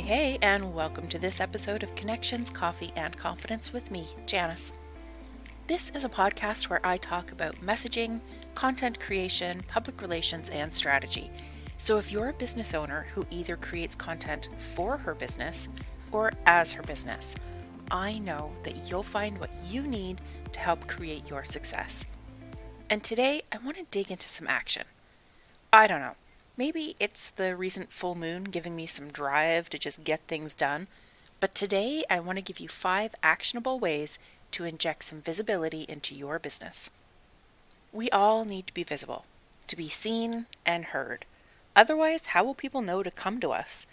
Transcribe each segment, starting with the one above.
Hey, and welcome to this episode of Connections, Coffee, and Confidence with me, Janice. This is a podcast where I talk about messaging, content creation, public relations, and strategy. So if you're a business owner who either creates content for her business or as her business, I know that you'll find what you need to help create your success. And today, I want to dig into some action. I don't know. Maybe it's the recent full moon giving me some drive to just get things done, but today I want to give you 5 actionable ways to inject some visibility into your business. We all need to be visible, to be seen and heard. Otherwise, how will people know to come to us?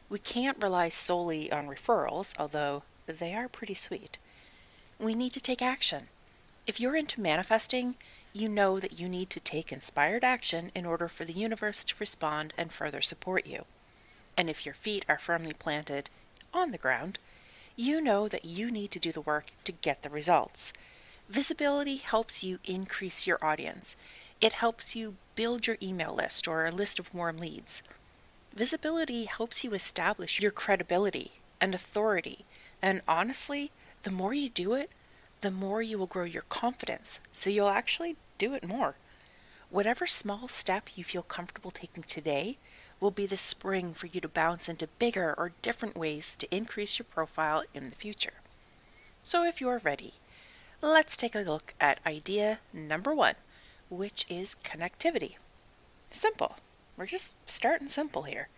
We can't rely solely on referrals, although they are pretty sweet. We need to take action. If you're into manifesting, you know that you need to take inspired action in order for the universe to respond and further support you. And if your feet are firmly planted on the ground, you know that you need to do the work to get the results. Visibility helps you increase your audience. It helps you build your email list or a list of warm leads. Visibility helps you establish your credibility and authority. And honestly, the more you do it, the more you will grow your confidence, so you'll actually do it more. Whatever small step you feel comfortable taking today will be the spring for you to bounce into bigger or different ways to increase your profile in the future. So if you're ready, let's take a look at idea number 1, which is connectivity. Simple. We're just starting simple here.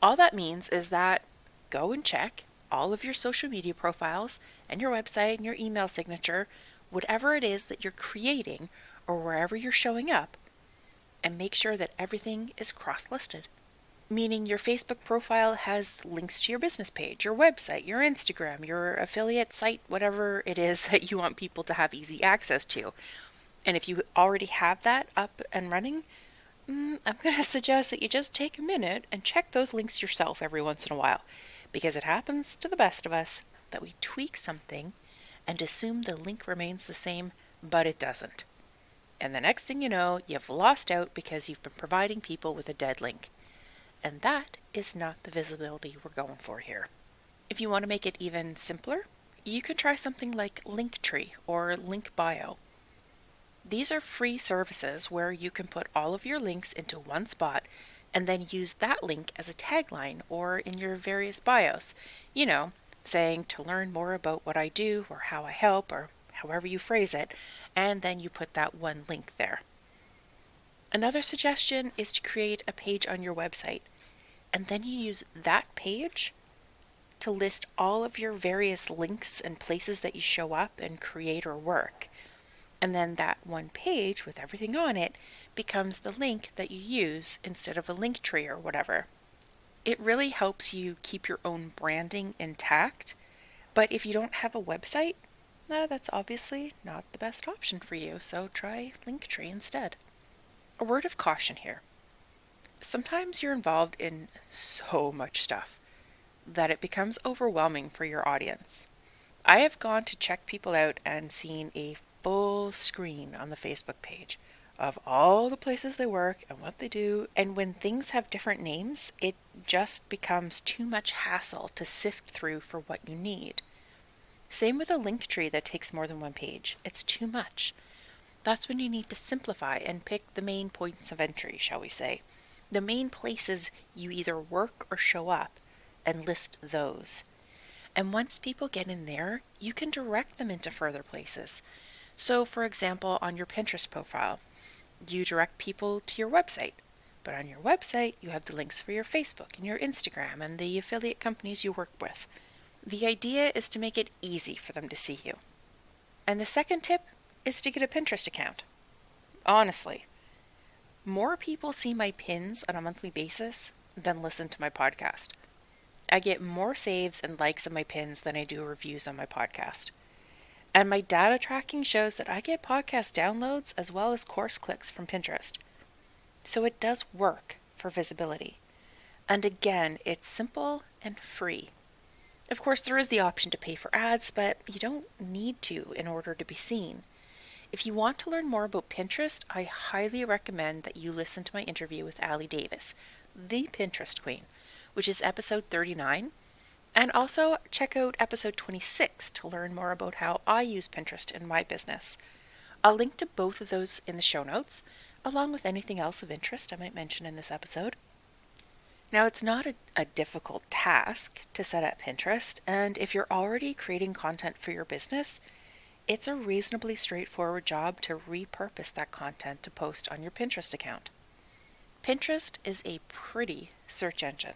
All that means is that go and check all of your social media profiles and your website and your email signature, whatever it is that you're creating or wherever you're showing up, and make sure that everything is cross-listed. Meaning your Facebook profile has links to your business page, your website, your Instagram, your affiliate site, whatever it is that you want people to have easy access to. And if you already have that up and running, I'm going to suggest that you just take a minute and check those links yourself every once in a while, because it happens to the best of us that we tweak something and assume the link remains the same, but it doesn't. And the next thing you know, you've lost out because you've been providing people with a dead link. And that is not the visibility we're going for here. If you want to make it even simpler, you can try something like Linktree or Link Bio. These are free services where you can put all of your links into one spot and then use that link as a tagline or in your various bios. Saying to learn more about what I do or how I help or however you phrase it, and then you put that one link there. Another suggestion is to create a page on your website, and then you use that page to list all of your various links and places that you show up and create or work. And then that one page with everything on it becomes the link that you use instead of a link tree or whatever. It really helps you keep your own branding intact, but if you don't have a website, that's obviously not the best option for you, so try Linktree instead. A word of caution here. Sometimes you're involved in so much stuff that it becomes overwhelming for your audience. I have gone to check people out and seen a full screen on the Facebook page of all the places they work and what they do, and when things have different names, it just becomes too much hassle to sift through for what you need. Same with a link tree that takes more than one page. It's too much. That's when you need to simplify and pick the main points of entry, shall we say. The main places you either work or show up, and list those. And once people get in there, you can direct them into further places. So, for example, on your Pinterest profile, you direct people to your website. But on your website, you have the links for your Facebook and your Instagram and the affiliate companies you work with. The idea is to make it easy for them to see you. And the second tip is to get a Pinterest account. Honestly, more people see my pins on a monthly basis than listen to my podcast. I get more saves and likes on my pins than I do reviews on my podcast. And my data tracking shows that I get podcast downloads as well as course clicks from Pinterest. So it does work for visibility. And again, it's simple and free. Of course, there is the option to pay for ads, but you don't need to in order to be seen. If you want to learn more about Pinterest, I highly recommend that you listen to my interview with Allie Davis, the Pinterest queen, which is episode 39. And also check out episode 26 to learn more about how I use Pinterest in my business. I'll link to both of those in the show notes, along with anything else of interest I might mention in this episode. Now, it's not a difficult task to set up Pinterest, and if you're already creating content for your business, it's a reasonably straightforward job to repurpose that content to post on your Pinterest account. Pinterest is a pretty search engine.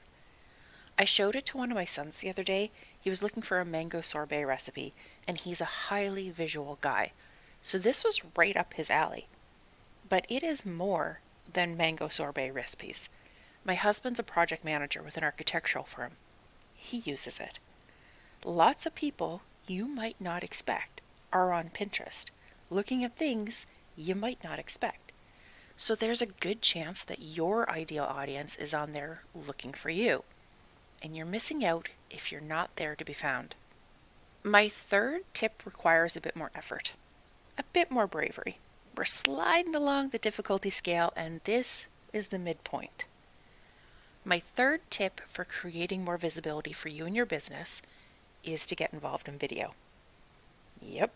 I showed it to one of my sons the other day. He was looking for a mango sorbet recipe, and he's a highly visual guy, so this was right up his alley. But it is more than mango sorbet recipes. My husband's a project manager with an architectural firm. He uses it. Lots of people you might not expect are on Pinterest, looking at things you might not expect. So there's a good chance that your ideal audience is on there looking for you. And you're missing out if you're not there to be found. My third tip requires a bit more effort, a bit more bravery. We're sliding along the difficulty scale, and this is the midpoint. My third tip for creating more visibility for you and your business is to get involved in video. Yep,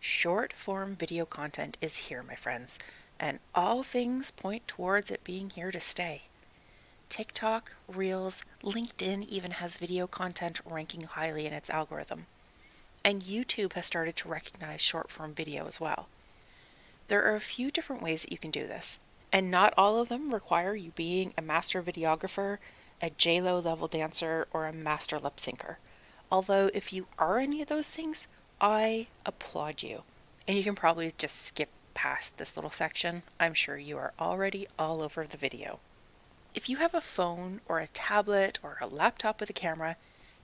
short form video content is here, my friends, and all things point towards it being here to stay. TikTok, Reels, LinkedIn even has video content ranking highly in its algorithm. And YouTube has started to recognize short-form video as well. There are a few different ways that you can do this, and not all of them require you being a master videographer, a J-Lo level dancer, or a master lip syncer. Although if you are any of those things, I applaud you. And you can probably just skip past this little section. I'm sure you are already all over the video. If you have a phone or a tablet or a laptop with a camera,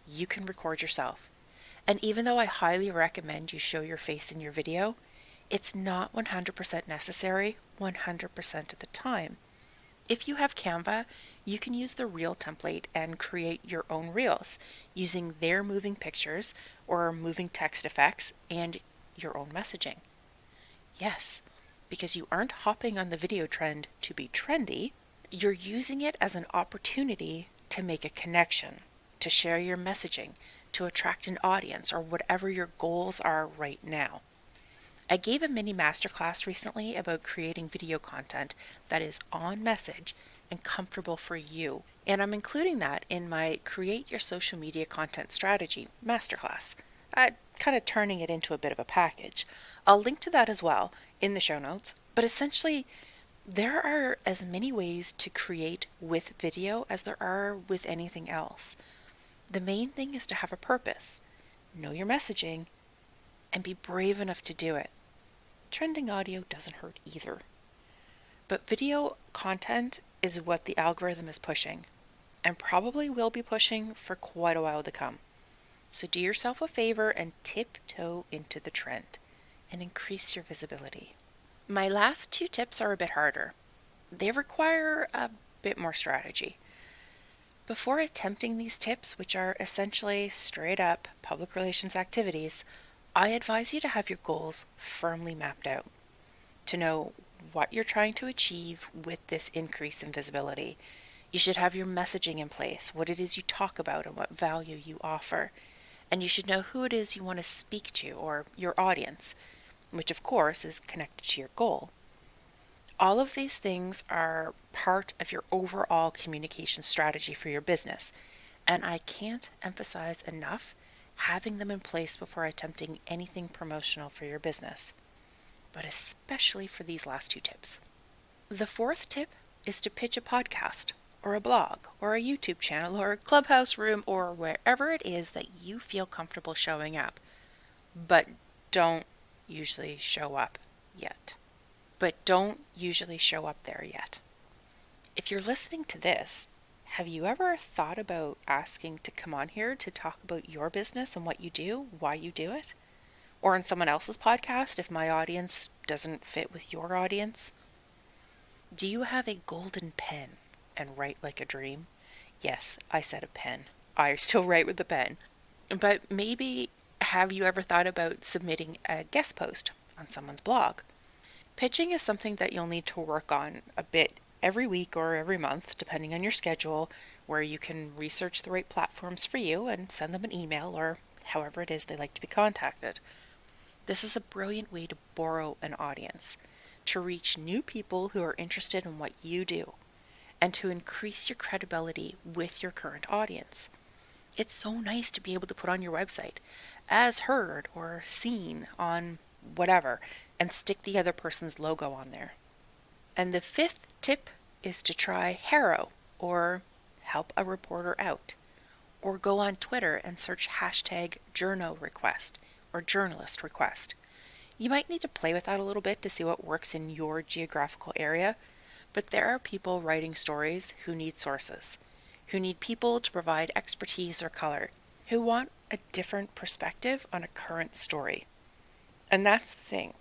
you can record yourself. And even though I highly recommend you show your face in your video, it's not 100% necessary 100% of the time. If you have Canva, you can use the Reel template and create your own Reels using their moving pictures or moving text effects and your own messaging. Yes, because you aren't hopping on the video trend to be trendy, you're using it as an opportunity to make a connection, to share your messaging, to attract an audience, or whatever your goals are right now. I gave a mini masterclass recently about creating video content that is on message and comfortable for you, and I'm including that in my Create Your Social Media Content Strategy masterclass, kind of turning it into a bit of a package. I'll link to that as well in the show notes, but essentially, there are as many ways to create with video as there are with anything else. The main thing is to have a purpose, know your messaging, and be brave enough to do it. Trending audio doesn't hurt either. But video content is what the algorithm is pushing, and probably will be pushing for quite a while to come. So do yourself a favor and tiptoe into the trend and increase your visibility. My last two tips are a bit harder. They require a bit more strategy. Before attempting these tips, which are essentially straight up public relations activities, I advise you to have your goals firmly mapped out, to know what you're trying to achieve with this increase in visibility. You should have your messaging in place, what it is you talk about and what value you offer. And you should know who it is you want to speak to, or your audience, which of course is connected to your goal. All of these things are part of your overall communication strategy for your business, and I can't emphasize enough having them in place before attempting anything promotional for your business, but especially for these last two tips. The fourth tip is to pitch a podcast, or a blog, or a YouTube channel, or a clubhouse room, or wherever it is that you feel comfortable showing up, but don't usually show up yet. There yet. If you're listening to this, have you ever thought about asking to come on here to talk about your business and what you do, why you do it? Or on someone else's podcast if my audience doesn't fit with your audience? Do you have a golden pen and write like a dream? Yes, I said a pen. I still write with a pen. But maybe have you ever thought about submitting a guest post on someone's blog? Pitching is something that you'll need to work on a bit every week or every month, depending on your schedule, where you can research the right platforms for you and send them an email or however it is they like to be contacted. This is a brilliant way to borrow an audience, to reach new people who are interested in what you do, and to increase your credibility with your current audience. It's so nice to be able to put on your website as heard or seen on whatever and stick the other person's logo on there. And the fifth tip is to try Haro or help a reporter out, or go on Twitter and search hashtag journo request or journalist request. You might need to play with that a little bit to see what works in your geographical area, but there are people writing stories who need sources, who need people to provide expertise or color, who want a different perspective on a current story. And that's the thing.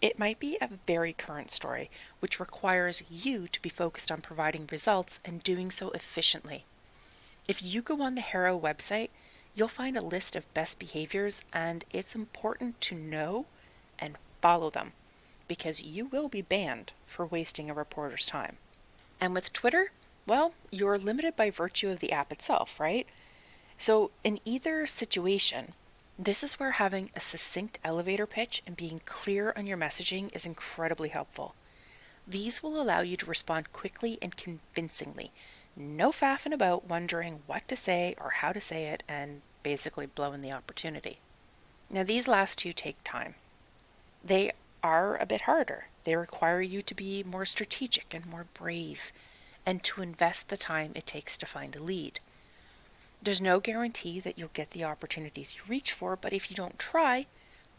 It might be a very current story, which requires you to be focused on providing results and doing so efficiently. If you go on the Haro website, you'll find a list of best behaviors, and it's important to know and follow them, because you will be banned for wasting a reporter's time. And with Twitter, well, you're limited by virtue of the app itself, right? So in either situation, this is where having a succinct elevator pitch and being clear on your messaging is incredibly helpful. These will allow you to respond quickly and convincingly. No faffing about wondering what to say or how to say it and basically blowing the opportunity. Now, these last two take time. They are a bit harder. They require you to be more strategic and more brave, and to invest the time it takes to find a lead. There's no guarantee that you'll get the opportunities you reach for, but if you don't try,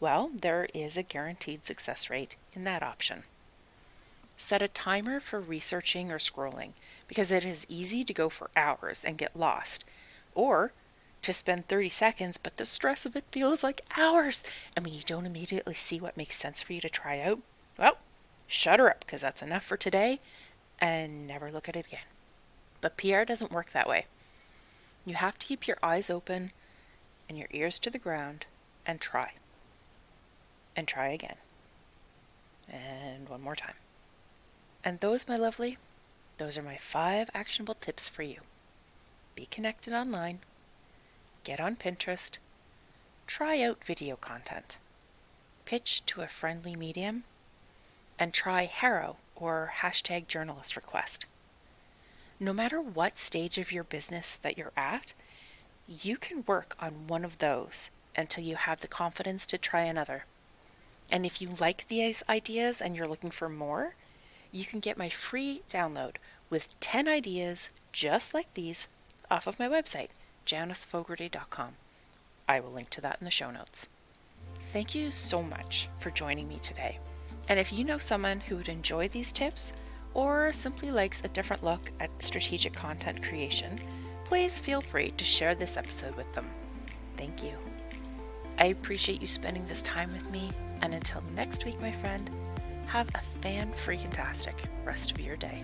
well, there is a guaranteed success rate in that option. Set a timer for researching or scrolling, because it is easy to go for hours and get lost, or to spend 30 seconds, but the stress of it feels like hours. And when you don't immediately see what makes sense for you to try out, well, shut her up, because that's enough for today, and never look at it again. But PR doesn't work that way. You have to keep your eyes open and your ears to the ground and try. And try again. And one more time. And those, my lovely, those are my 5 actionable tips for you. Be connected online. Get on Pinterest. Try out video content. Pitch to a friendly medium. And try Haro or hashtag journalist request. No matter what stage of your business that you're at, you can work on one of those until you have the confidence to try another. And if you like these ideas and you're looking for more, you can get my free download with 10 ideas just like these off of my website, janisfogarty.com. I will link to that in the show notes. Thank you so much for joining me today. And if you know someone who would enjoy these tips, or simply likes a different look at strategic content creation, please feel free to share this episode with them. Thank you. I appreciate you spending this time with me, and until next week, my friend, have a fan-freaking-tastic rest of your day.